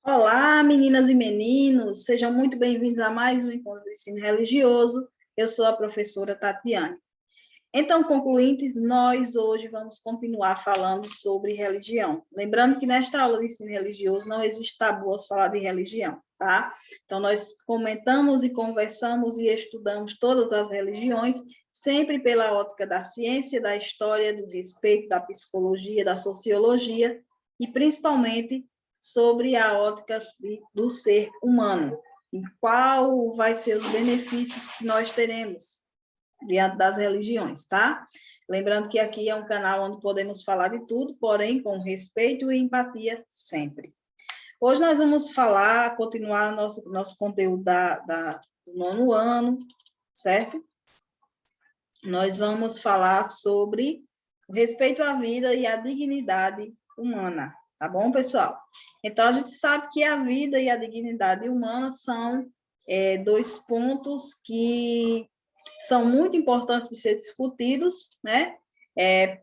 Olá, meninas e meninos, sejam muito bem-vindos a mais um encontro de ensino religioso. Eu sou a professora Tatiane. Então, concluintes, nós hoje vamos continuar falando sobre religião. Lembrando que nesta aula de ensino religioso não existe tabu ao falar de religião, tá? Então, nós comentamos e conversamos e estudamos todas as religiões, sempre pela ótica da ciência, da história, do respeito, da psicologia, da sociologia e principalmente sobre a ótica do ser humano. E qual vai ser os benefícios que nós teremos diante das religiões, tá? Lembrando que aqui é um canal onde podemos falar de tudo, porém com respeito e empatia sempre. Hoje nós vamos falar, continuar nosso conteúdo do 9º ano, certo? Nós vamos falar sobre o respeito à vida e à dignidade humana, tá bom, pessoal? Então, a gente sabe que a vida e a dignidade humana são dois pontos que são muito importantes de ser discutidos, né?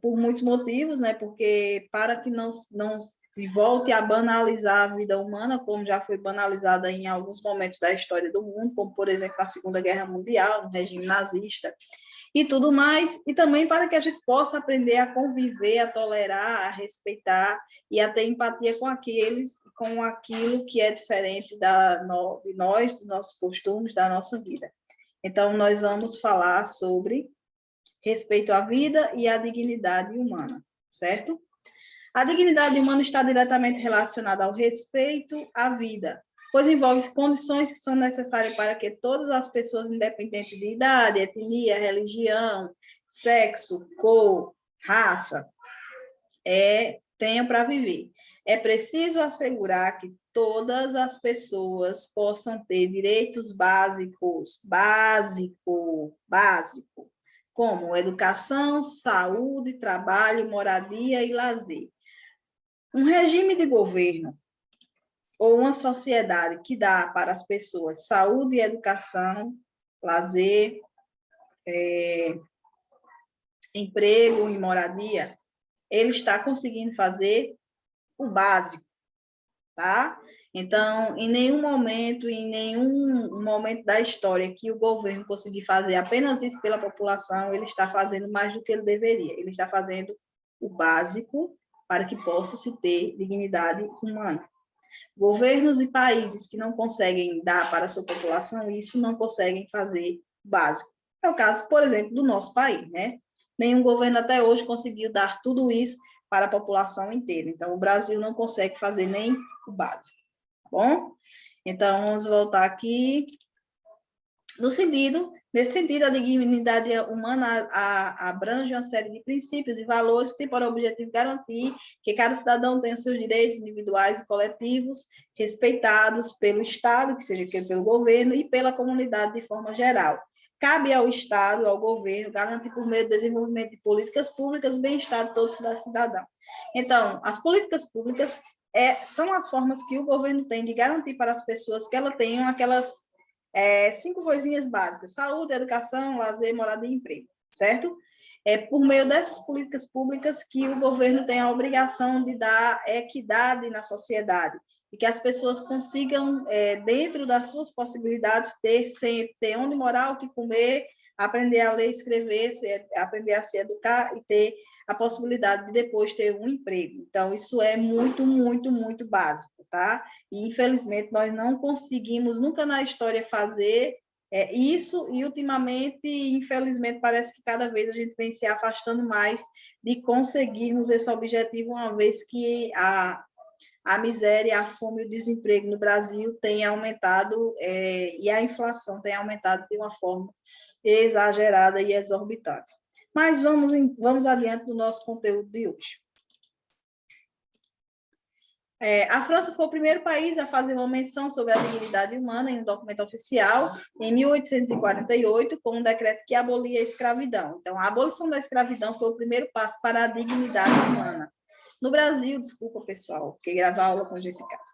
Por muitos motivos, né? Porque para que não se volte a banalizar a vida humana, como já foi banalizada em alguns momentos da história do mundo, como, por exemplo, na Segunda Guerra Mundial, no regime nazista, e tudo mais, e também para que a gente possa aprender a conviver, a tolerar, a respeitar e a ter empatia com com aquilo que é diferente de nós, dos nossos costumes, da nossa vida. Então, nós vamos falar sobre respeito à vida e à dignidade humana, certo? A dignidade humana está diretamente relacionada ao respeito à vida, pois envolve condições que são necessárias para que todas as pessoas, independente de idade, etnia, religião, sexo, cor, raça, tenham para viver. É preciso assegurar que todas as pessoas possam ter direitos básicos, como educação, saúde, trabalho, moradia e lazer. Um regime de governo ou uma sociedade que dá para as pessoas saúde, educação, lazer, emprego e moradia, ele está conseguindo fazer o básico, tá? Então, em nenhum momento da história que o governo conseguir fazer apenas isso pela população, ele está fazendo mais do que ele deveria. Ele está fazendo o básico para que possa se ter dignidade humana. Governos e países que não conseguem dar para a sua população isso, não conseguem fazer o básico. É o caso, por exemplo, do nosso país, né? Nenhum governo até hoje conseguiu dar tudo isso para a população inteira. Então, o Brasil não consegue fazer nem o básico, tá bom? Então, vamos voltar aqui. Nesse sentido, a dignidade humana abrange uma série de princípios e valores que têm por objetivo garantir que cada cidadão tenha seus direitos individuais e coletivos respeitados pelo Estado, que seja pelo governo, e pela comunidade de forma geral. Cabe ao Estado, ao governo, garantir por meio do desenvolvimento de políticas públicas o bem-estar de todos os cidadãos. Então, as políticas públicas são as formas que o governo tem de garantir para as pessoas que elas tenham aquelas 5 coisinhas básicas: saúde, educação, lazer, moradia e emprego, certo? É por meio dessas políticas públicas que o governo tem a obrigação de dar equidade na sociedade e que as pessoas consigam, dentro das suas possibilidades, ter onde morar, o que comer, aprender a ler e escrever, aprender a se educar e ter a possibilidade de depois ter um emprego. Então, isso é muito, muito, muito básico, tá? E, infelizmente, nós não conseguimos nunca na história fazer isso, e ultimamente, infelizmente, parece que cada vez a gente vem se afastando mais de conseguirmos esse objetivo, uma vez que a miséria, a fome e o desemprego no Brasil tem aumentado e a inflação tem aumentado de uma forma exagerada e exorbitante. Mas vamos adiante do nosso conteúdo de hoje. A França foi o primeiro país a fazer uma menção sobre a dignidade humana em um documento oficial, em 1848, com um decreto que abolia a escravidão. Então, a abolição da escravidão foi o primeiro passo para a dignidade humana. No Brasil, desculpa, pessoal, porque gravar aula com gente em casa.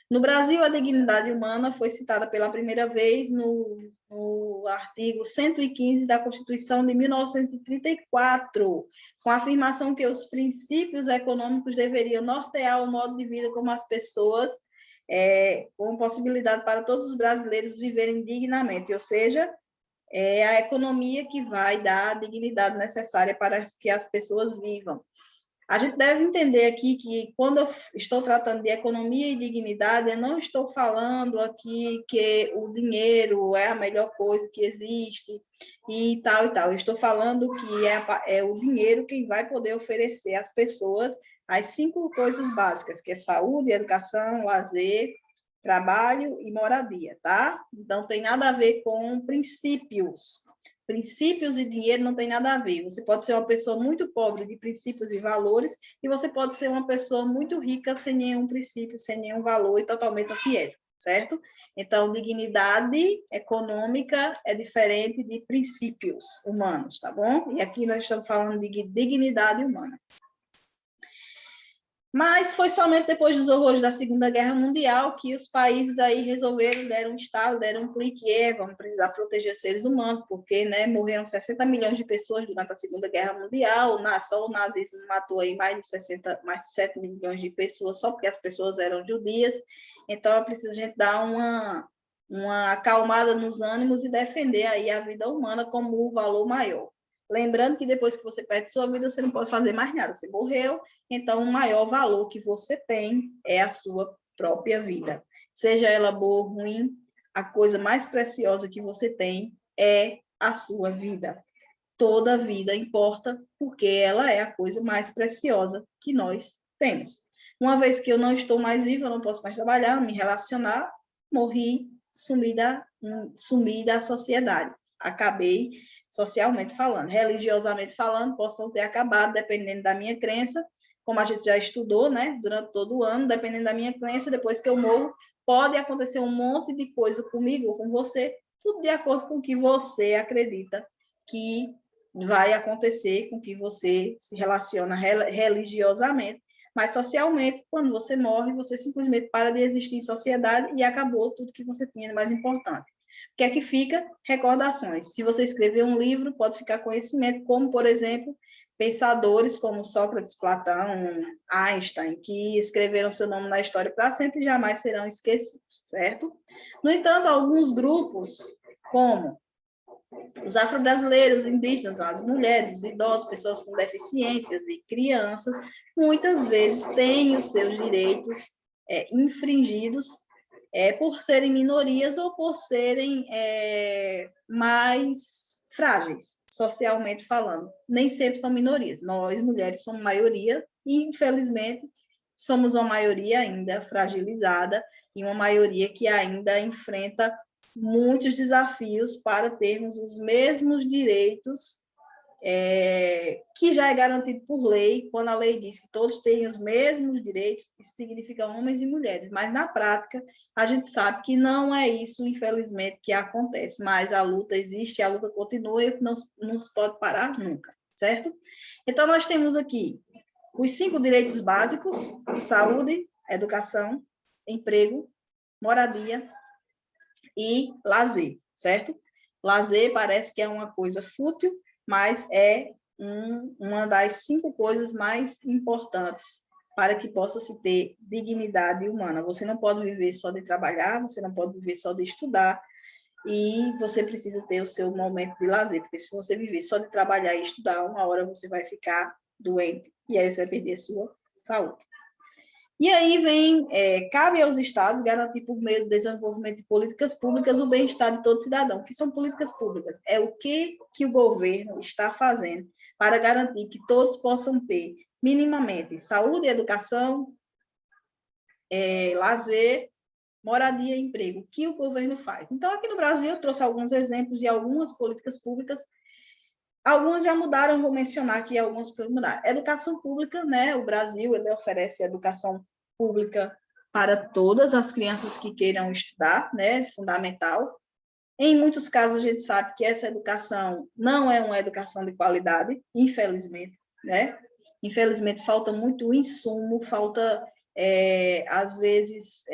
No Brasil, a dignidade humana foi citada pela primeira vez no artigo 115 da Constituição de 1934, com a afirmação que os princípios econômicos deveriam nortear o modo de vida como as pessoas com possibilidade para todos os brasileiros viverem dignamente, ou seja, é a economia que vai dar a dignidade necessária para que as pessoas vivam. A gente deve entender aqui que, quando eu estou tratando de economia e dignidade, eu não estou falando aqui que o dinheiro é a melhor coisa que existe e tal e tal. Eu estou falando que é o dinheiro quem vai poder oferecer às pessoas as 5 coisas básicas, que é saúde, educação, lazer, trabalho e moradia, tá? Então, tem nada a ver com princípios. Princípios e dinheiro não tem nada a ver. Você pode ser uma pessoa muito pobre de princípios e valores, e você pode ser uma pessoa muito rica sem nenhum princípio, sem nenhum valor e totalmente antiético, certo? Então, dignidade econômica é diferente de princípios humanos, tá bom? E aqui nós estamos falando de dignidade humana. Mas foi somente depois dos horrores da Segunda Guerra Mundial que os países aí resolveram, deram um estalo, deram um clique, vamos precisar proteger os seres humanos, porque, né, morreram 60 milhões de pessoas durante a Segunda Guerra Mundial, só o nazismo matou aí mais de 7 milhões de pessoas, só porque as pessoas eram judias. Então, é preciso a gente dar uma acalmada nos ânimos e defender aí a vida humana como o valor maior. Lembrando que depois que você perde sua vida, você não pode fazer mais nada, você morreu, então o maior valor que você tem é a sua própria vida. Seja ela boa ou ruim, a coisa mais preciosa que você tem é a sua vida. Toda vida importa, porque ela é a coisa mais preciosa que nós temos. Uma vez que eu não estou mais viva, eu não posso mais trabalhar, me relacionar, morri, sumi da sociedade. Acabei socialmente falando. Religiosamente falando, posso não ter acabado, dependendo da minha crença, como a gente já estudou, né, durante todo o ano, dependendo da minha crença, depois que eu morro, pode acontecer um monte de coisa comigo ou com você, tudo de acordo com o que você acredita que vai acontecer, com que você se relaciona religiosamente. Mas socialmente, quando você morre, você simplesmente para de existir em sociedade e acabou tudo que você tinha de mais importante. O que é que fica? Recordações. Se você escrever um livro, pode ficar conhecimento, como, por exemplo, pensadores como Sócrates, Platão, Einstein, que escreveram seu nome na história para sempre e jamais serão esquecidos, certo? No entanto, alguns grupos, como os afro-brasileiros, indígenas, as mulheres, os idosos, pessoas com deficiências e crianças, muitas vezes têm os seus direitos infringidos por serem minorias ou por serem mais frágeis, socialmente falando. Nem sempre são minorias. Nós, mulheres, somos maioria e, infelizmente, somos uma maioria ainda fragilizada e uma maioria que ainda enfrenta muitos desafios para termos os mesmos direitos que já é garantido por lei. Quando a lei diz que todos têm os mesmos direitos, isso significa homens e mulheres, mas na prática a gente sabe que não é isso, infelizmente, que acontece, mas a luta existe, a luta continua e não se pode parar nunca, certo? Então, nós temos aqui os 5 direitos básicos: saúde, educação, emprego, moradia e lazer, certo? Lazer parece que é uma coisa fútil, mas é uma das 5 coisas mais importantes para que possa se ter dignidade humana. Você não pode viver só de trabalhar, você não pode viver só de estudar, e você precisa ter o seu momento de lazer, porque se você viver só de trabalhar e estudar, uma hora você vai ficar doente, e aí você vai perder a sua saúde. E aí cabe aos estados garantir, por meio do desenvolvimento de políticas públicas, o bem-estar de todo cidadão. O que são políticas públicas? É o que o governo está fazendo para garantir que todos possam ter minimamente saúde, educação, lazer, moradia e emprego. O que o governo faz? Então, aqui no Brasil, eu trouxe alguns exemplos de algumas políticas públicas. Algumas já mudaram, vou mencionar aqui algumas que mudaram. Educação pública, né? O Brasil, ele oferece educação pública para todas as crianças que queiram estudar, né? Fundamental. Em muitos casos, a gente sabe que essa educação não é uma educação de qualidade, infelizmente, né? Infelizmente, falta muito insumo, falta, às vezes,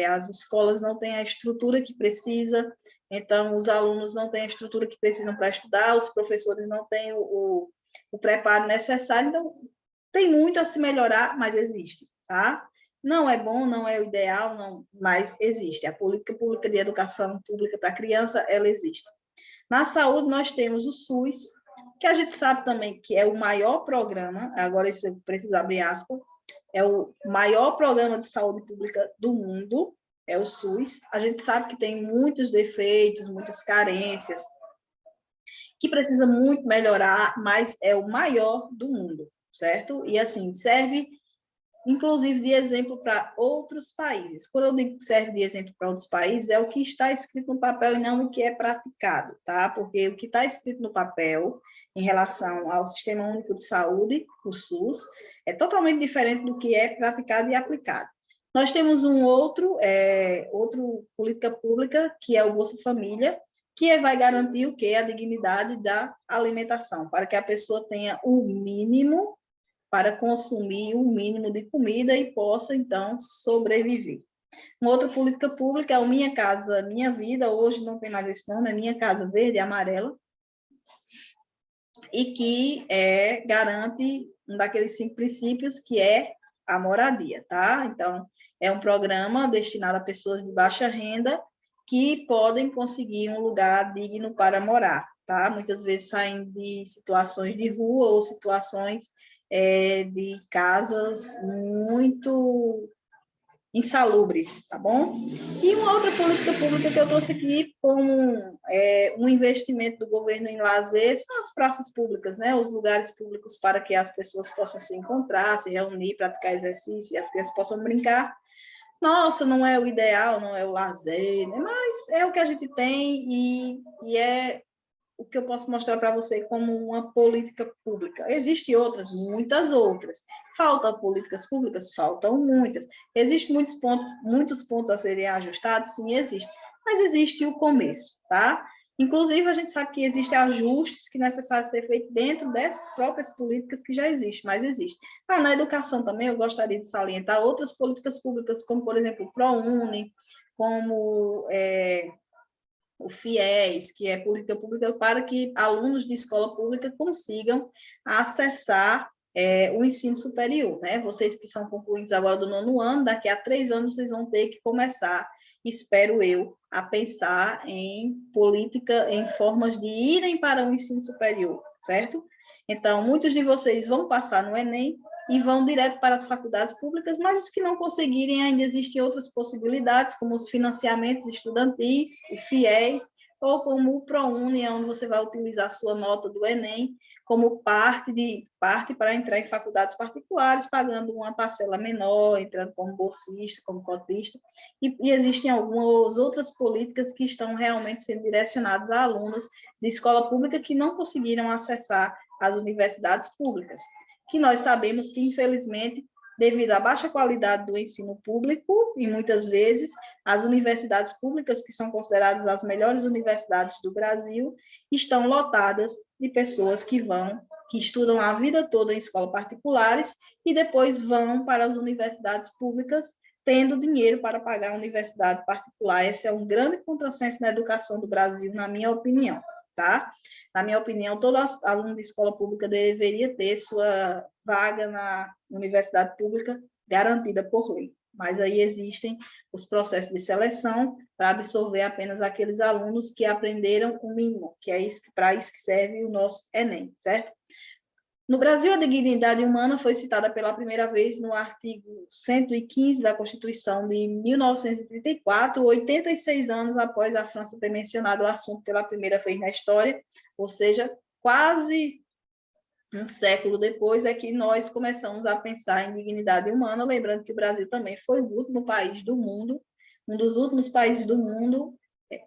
as escolas não têm a estrutura que precisa, então, os alunos não têm a estrutura que precisam para estudar, os professores não têm o preparo necessário, então, tem muito a se melhorar, mas existe, tá? Não é bom, não é o ideal, não, mas existe. A política pública de educação pública para a criança, ela existe. Na saúde, nós temos o SUS, que a gente sabe também que é o maior programa, agora isso eu preciso abrir aspas, é o maior programa de saúde pública do mundo, é o SUS. A gente sabe que tem muitos defeitos, muitas carências, que precisa muito melhorar, mas é o maior do mundo, certo? E assim, serve inclusive de exemplo para outros países. Quando eu digo que serve de exemplo para outros países, é o que está escrito no papel e não o que é praticado, tá? Porque o que está escrito no papel em relação ao Sistema Único de Saúde, o SUS, é totalmente diferente do que é praticado e aplicado. Nós temos outro política pública, que é o Bolsa Família, que vai garantir o quê? A dignidade da alimentação, para que a pessoa tenha o mínimo para consumir o mínimo de comida e possa, então, sobreviver. Uma outra política pública é o Minha Casa Minha Vida, hoje não tem mais esse nome, é Minha Casa Verde e Amarela, e que garante um daqueles 5 princípios, que é a moradia, tá? Então, é um programa destinado a pessoas de baixa renda que podem conseguir um lugar digno para morar, tá? Muitas vezes saem de situações de rua ou situações de casas muito insalubres, tá bom? E uma outra política pública que eu trouxe aqui como um investimento do governo em lazer são as praças públicas, né? Os lugares públicos para que as pessoas possam se encontrar, se reunir, praticar exercício e as crianças possam brincar. Nossa, não é o ideal, não é o lazer, né? Mas é o que a gente tem e é o que eu posso mostrar para você como uma política pública. Existem outras, muitas outras. Faltam políticas públicas? Faltam muitas. Existem muitos pontos a serem ajustados? Sim, existe. Mas existe o começo, tá? Inclusive, a gente sabe que existem ajustes que é necessário ser feito dentro dessas próprias políticas que já existem, mas existem. Na educação também, eu gostaria de salientar outras políticas públicas, como, por exemplo, o ProUni, como o FIES, que é política pública para que alunos de escola pública consigam acessar o ensino superior, né? Vocês que são concluintes agora do 9º ano, daqui a 3 anos vocês vão ter que começar, espero eu, a pensar em política, em formas de irem para o ensino superior, certo? Então, muitos de vocês vão passar no Enem e vão direto para as faculdades públicas, mas os que não conseguirem, ainda existem outras possibilidades, como os financiamentos estudantis, o FIES, ou como o ProUni, onde você vai utilizar a sua nota do Enem como parte para entrar em faculdades particulares, pagando uma parcela menor, entrando como bolsista, como cotista, e existem algumas outras políticas que estão realmente sendo direcionadas a alunos de escola pública que não conseguiram acessar as universidades públicas, que nós sabemos que, infelizmente, devido à baixa qualidade do ensino público, e muitas vezes as universidades públicas, que são consideradas as melhores universidades do Brasil, estão lotadas de pessoas que estudam a vida toda em escolas particulares e depois vão para as universidades públicas tendo dinheiro para pagar a universidade particular. Esse é um grande contrassenso na educação do Brasil, na minha opinião, tá? Na minha opinião, todo aluno de escola pública deveria ter sua vaga na universidade pública garantida por lei. Mas aí existem os processos de seleção para absorver apenas aqueles alunos que aprenderam o mínimo, que é para isso que serve o nosso Enem, certo? No Brasil, a dignidade humana foi citada pela primeira vez no artigo 115 da Constituição de 1934, 86 anos após a França ter mencionado o assunto pela primeira vez na história, ou seja, quase um século depois é que nós começamos a pensar em dignidade humana, lembrando que o Brasil também foi o último país do mundo, um dos últimos países do mundo,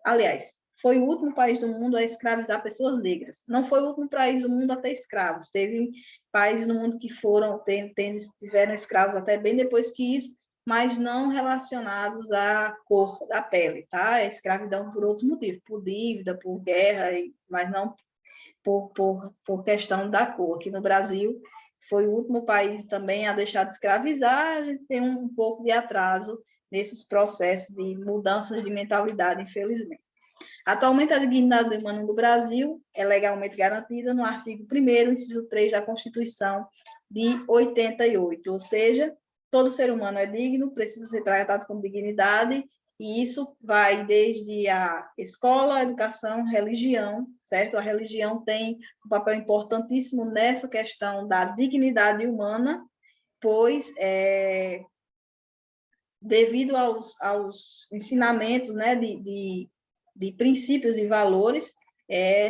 aliás, foi o último país do mundo a escravizar pessoas negras. Não foi o último país do mundo a ter escravos. Teve países no mundo que tiveram escravos até bem depois que isso, mas não relacionados à cor da pele, tá? A escravidão por outros motivos, por dívida, por guerra, mas não por questão da cor. Aqui no Brasil, foi o último país também a deixar de escravizar, a gente tem um pouco de atraso nesses processos de mudanças de mentalidade, infelizmente. Atualmente, a dignidade humana do Brasil é legalmente garantida no artigo 1º, inciso 3 da Constituição de 88, ou seja, todo ser humano é digno, precisa ser tratado com dignidade, e isso vai desde a escola, a educação, religião, certo? A religião tem um papel importantíssimo nessa questão da dignidade humana, pois, devido aos ensinamentos, né, de princípios e valores,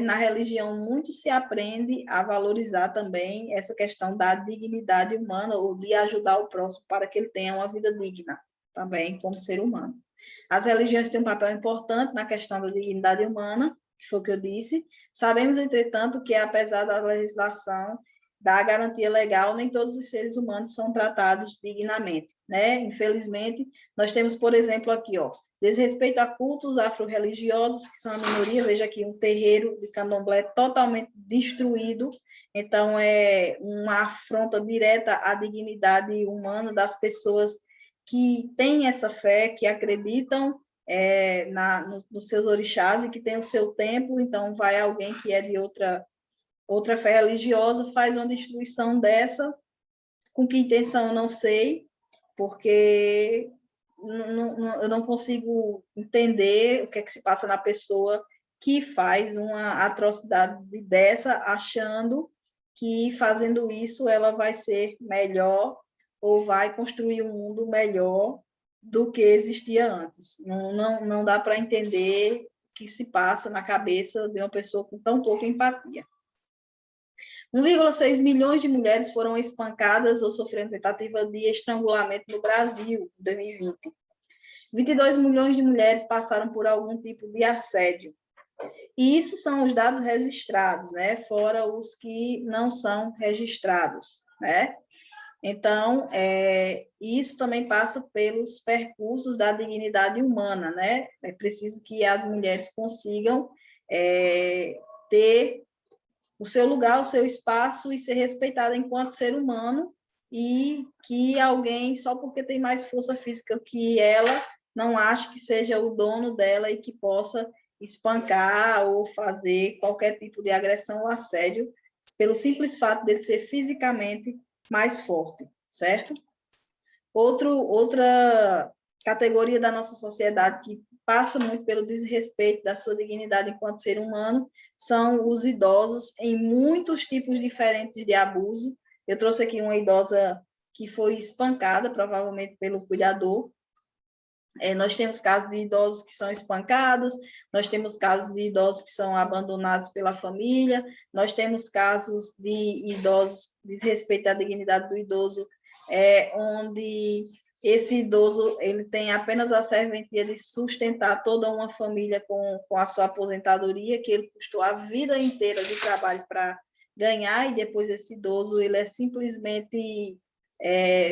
na religião muito se aprende a valorizar também essa questão da dignidade humana, ou de ajudar o próximo para que ele tenha uma vida digna, também como ser humano. As religiões têm um papel importante na questão da dignidade humana, que foi o que eu disse. Sabemos, entretanto, que apesar da legislação da garantia legal, nem todos os seres humanos são tratados dignamente, né? Infelizmente, nós temos, por exemplo, aqui, ó, desrespeito a cultos afro-religiosos, que são a minoria. Veja aqui um terreiro de candomblé totalmente destruído. Então, é uma afronta direta à dignidade humana das pessoas que têm essa fé, que acreditam nos seus orixás e que tem o seu templo. Então, vai alguém que é de outra fé religiosa, faz uma destruição dessa, com que intenção eu não sei, porque eu não consigo entender o que é que se passa na pessoa que faz uma atrocidade dessa, achando que fazendo isso ela vai ser melhor ou vai construir um mundo melhor do que existia antes. Não dá para entender o que se passa na cabeça de uma pessoa com tão pouca empatia. 1,6 milhões de mulheres foram espancadas ou sofreram tentativa de estrangulamento no Brasil em 2020. 22 milhões de mulheres passaram por algum tipo de assédio. E isso são os dados registrados, né? Fora os que não são registrados, né? Então, isso também passa pelos percursos da dignidade humana, né? É preciso que as mulheres consigam ter o seu lugar, o seu espaço e ser respeitada enquanto ser humano, e que alguém, só porque tem mais força física que ela, não ache que seja o dono dela e que possa espancar ou fazer qualquer tipo de agressão ou assédio pelo simples fato dele ser fisicamente mais forte, certo? Outra categoria da nossa sociedade que passa muito pelo desrespeito da sua dignidade enquanto ser humano são os idosos, em muitos tipos diferentes de abuso. Eu trouxe aqui uma idosa que foi espancada, provavelmente pelo cuidador. Nós temos casos de idosos que são espancados, nós temos casos de idosos que são abandonados pela família, nós temos casos de idosos, desrespeito à dignidade do idoso, onde esse idoso ele tem apenas a serventia de sustentar toda uma família com a sua aposentadoria, que ele custou a vida inteira de trabalho para ganhar, e depois esse idoso ele simplesmente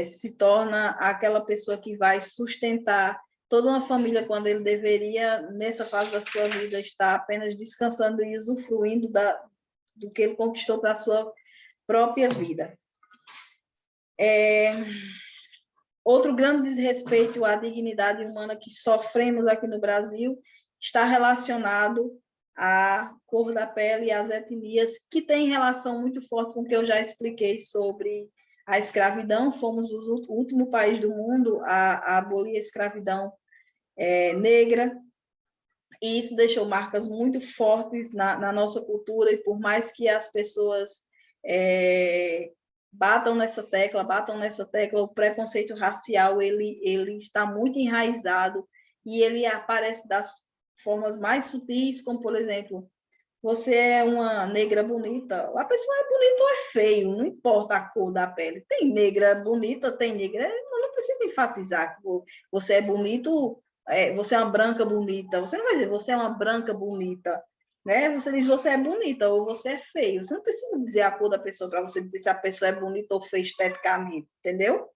se torna aquela pessoa que vai sustentar toda uma família, quando ele deveria, nessa fase da sua vida, estar apenas descansando e usufruindo do que ele conquistou para a sua própria vida. Outro grande desrespeito à dignidade humana que sofremos aqui no Brasil está relacionado à cor da pele e às etnias, que tem relação muito forte com o que eu já expliquei sobre a escravidão. Fomos o último país do mundo a abolir a escravidão negra, e isso deixou marcas muito fortes na nossa cultura, e por mais que as pessoas batam nessa tecla, o preconceito racial ele está muito enraizado, e ele aparece das formas mais sutis, como, por exemplo, você é uma negra bonita, a pessoa é bonita ou é feio, não importa a cor da pele. Tem negra bonita, tem negra, não precisa enfatizar que você é bonito, você é uma branca bonita, você não vai dizer você é uma branca bonita, né? Você diz você é bonita ou você é feio, você não precisa dizer a cor da pessoa para você dizer se a pessoa é bonita ou feia esteticamente, entendeu?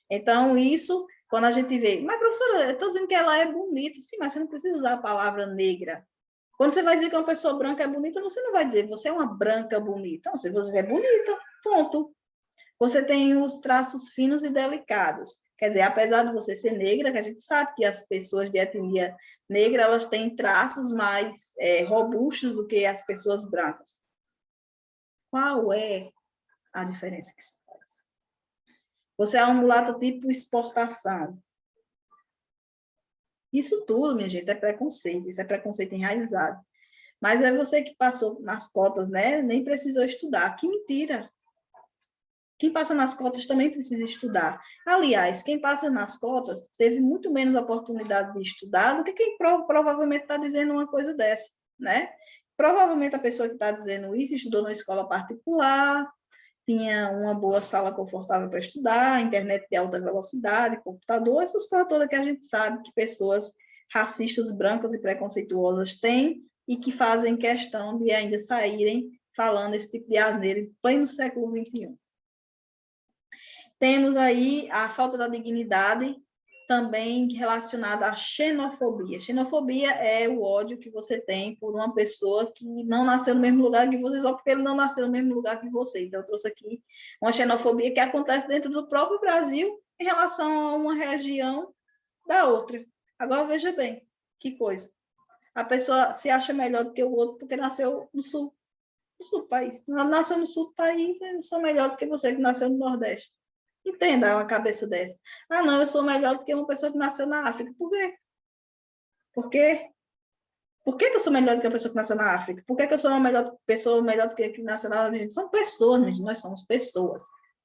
Então, isso, quando a gente vê, mas professora, eu estou dizendo que ela é bonita, sim, mas você não precisa usar a palavra negra. Quando você vai dizer que uma pessoa branca é bonita, você não vai dizer você é uma branca bonita. Não, você é bonita, ponto. Você tem os traços finos e delicados. Quer dizer, apesar de você ser negra, que a gente sabe que as pessoas de etnia negra, elas têm traços mais robustos do que as pessoas brancas. Qual é a diferença que isso faz? Você é um mulato tipo exportação. Isso tudo, minha gente, é preconceito. Isso é preconceito enraizado. Mas é você que passou nas cotas, né? Nem precisou estudar. Que mentira! Quem passa nas cotas também precisa estudar. Aliás, quem passa nas cotas teve muito menos oportunidade de estudar do que quem provavelmente está dizendo uma coisa dessa, né? Provavelmente a pessoa que está dizendo isso estudou numa escola particular, tinha uma boa sala confortável para estudar, internet de alta velocidade, computador, essas coisas todas que a gente sabe que pessoas racistas, brancas e preconceituosas têm e que fazem questão de ainda saírem falando esse tipo de asneira em pleno século XXI. Temos aí a falta da dignidade, também relacionada à xenofobia. Xenofobia é o ódio que você tem por uma pessoa que não nasceu no mesmo lugar que você, só porque ele não nasceu no mesmo lugar que você. Então, eu trouxe aqui uma xenofobia que acontece dentro do próprio Brasil em relação a uma região da outra. Agora, veja bem, que coisa. A pessoa se acha melhor do que o outro porque nasceu no sul do país. Nasceu no sul do país, eu sou melhor do que você que nasceu no Nordeste. Entenda uma cabeça dessa. Ah, não, eu sou melhor do que uma pessoa que nasceu na África. Por quê? Por quê? Por que eu sou melhor do que a pessoa que nasceu na África? Por que eu sou uma pessoa melhor do que a que nasceu na África? São pessoas, nós somos pessoas.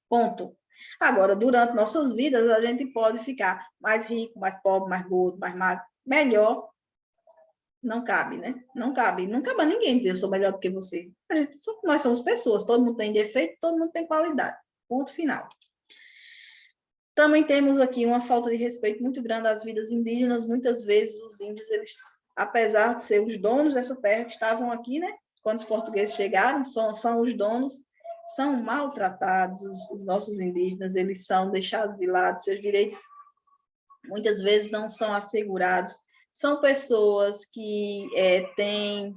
Ponto. Agora, durante nossas vidas, a gente pode ficar mais rico, mais pobre, mais gordo, mais magro, melhor. Não cabe, né? Não cabe. Não cabe a ninguém dizer eu sou melhor do que você. Nós somos pessoas, todo mundo tem defeito, todo mundo tem qualidade. Ponto final. Também temos aqui uma falta de respeito muito grande às vidas indígenas. Muitas vezes os índios, eles, apesar de ser os donos dessa terra que estavam aqui, né? Quando os portugueses chegaram, são os donos, são maltratados. Os nossos indígenas, eles são deixados de lado, seus direitos muitas vezes não são assegurados. São pessoas que têm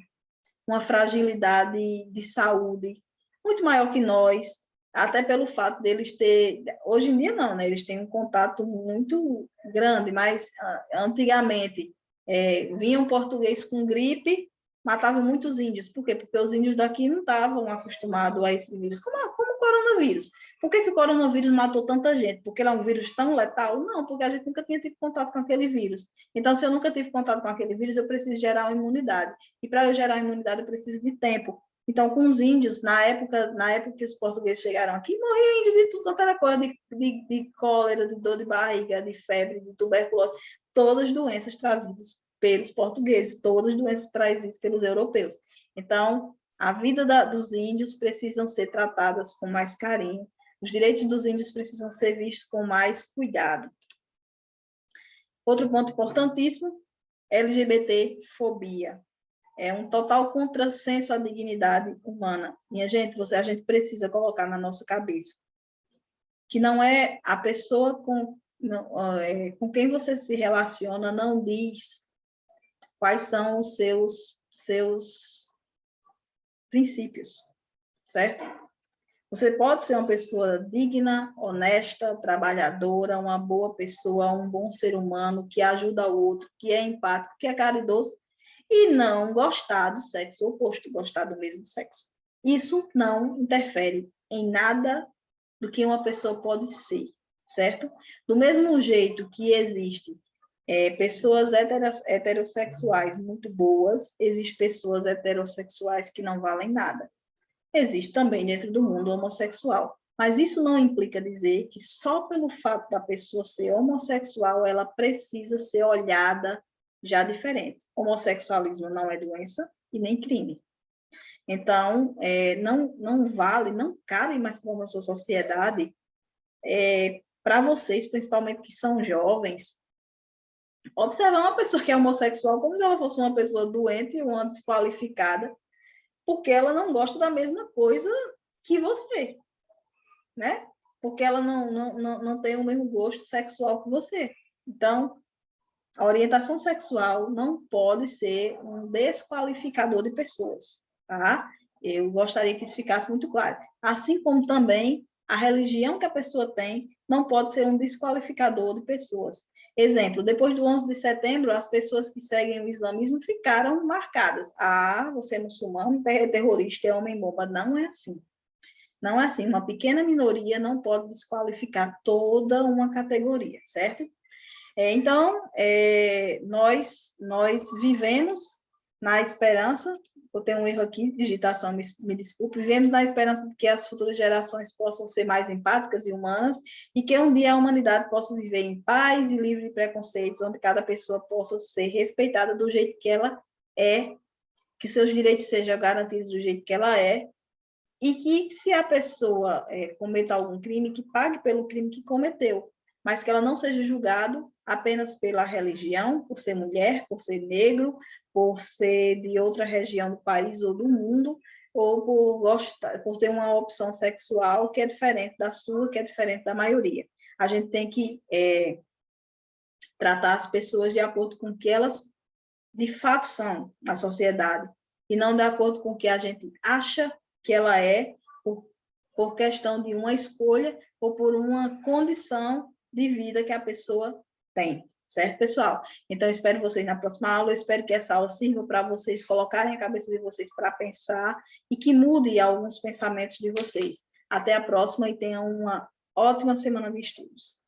uma fragilidade de saúde muito maior que nós, até pelo fato deles ter, hoje em dia não, né? Eles têm um contato muito grande, mas antigamente vinha um português com gripe, matavam muitos índios. Por quê? Porque os índios daqui não estavam acostumados a esse vírus, como o coronavírus. Por que o coronavírus matou tanta gente? Porque ele é um vírus tão letal? Não, porque a gente nunca tinha tido contato com aquele vírus. Então, se eu nunca tive contato com aquele vírus, eu preciso gerar uma imunidade. E para eu gerar imunidade, eu preciso de tempo. Então, com os índios, na época que os portugueses chegaram aqui, morria índio de tudo quanto era coisa, de cólera, de dor de barriga, de febre, de tuberculose, todas doenças trazidas pelos portugueses, todas doenças trazidas pelos europeus. Então, a vida dos índios precisam ser tratadas com mais carinho, os direitos dos índios precisam ser vistos com mais cuidado. Outro ponto importantíssimo, LGBT-fobia. É um total contrassenso à dignidade humana. Minha gente, a gente precisa colocar na nossa cabeça que não é a pessoa com quem você se relaciona, não diz quais são os seus princípios, certo? Você pode ser uma pessoa digna, honesta, trabalhadora, uma boa pessoa, um bom ser humano, que ajuda o outro, que é empático, que é caridoso, e não gostar do sexo oposto, gostar do mesmo sexo. Isso não interfere em nada do que uma pessoa pode ser, certo? Do mesmo jeito que existe pessoas heterossexuais muito boas, existem pessoas heterossexuais que não valem nada. Existe também dentro do mundo homossexual. Mas isso não implica dizer que só pelo fato da pessoa ser homossexual, ela precisa ser olhada já diferente. Homossexualismo não é doença e nem crime. Então, não vale, não cabe mais para a nossa sociedade, para vocês, principalmente que são jovens, observar uma pessoa que é homossexual como se ela fosse uma pessoa doente e uma desqualificada, porque ela não gosta da mesma coisa que você, né? Porque ela não tem o mesmo gosto sexual que você. Então, a orientação sexual não pode ser um desqualificador de pessoas, tá? Eu gostaria que isso ficasse muito claro. Assim como também a religião que a pessoa tem não pode ser um desqualificador de pessoas. Exemplo, depois do 11 de setembro, as pessoas que seguem o islamismo ficaram marcadas. Ah, você é muçulmano, é terrorista, é homem-bomba. Não é assim. Não é assim, uma pequena minoria não pode desqualificar toda uma categoria, certo? Então, nós vivemos na esperança, eu tenho um erro aqui, digitação, me desculpe, vivemos na esperança de que as futuras gerações possam ser mais empáticas e humanas e que um dia a humanidade possa viver em paz e livre de preconceitos, onde cada pessoa possa ser respeitada do jeito que ela é, que seus direitos sejam garantidos do jeito que ela é, e que se a pessoa cometa algum crime, que pague pelo crime que cometeu, mas que ela não seja julgada apenas pela religião, por ser mulher, por ser negro, por ser de outra região do país ou do mundo, ou por ter uma opção sexual que é diferente da sua, que é diferente da maioria. A gente tem que tratar as pessoas de acordo com o que elas de fato são na sociedade, e não de acordo com o que a gente acha que ela é, por questão de uma escolha ou por uma condição de vida que a pessoa tem, certo, pessoal? Então, espero vocês na próxima aula, eu espero que essa aula sirva para vocês colocarem a cabeça de vocês para pensar e que mude alguns pensamentos de vocês. Até a próxima e tenham uma ótima semana de estudos.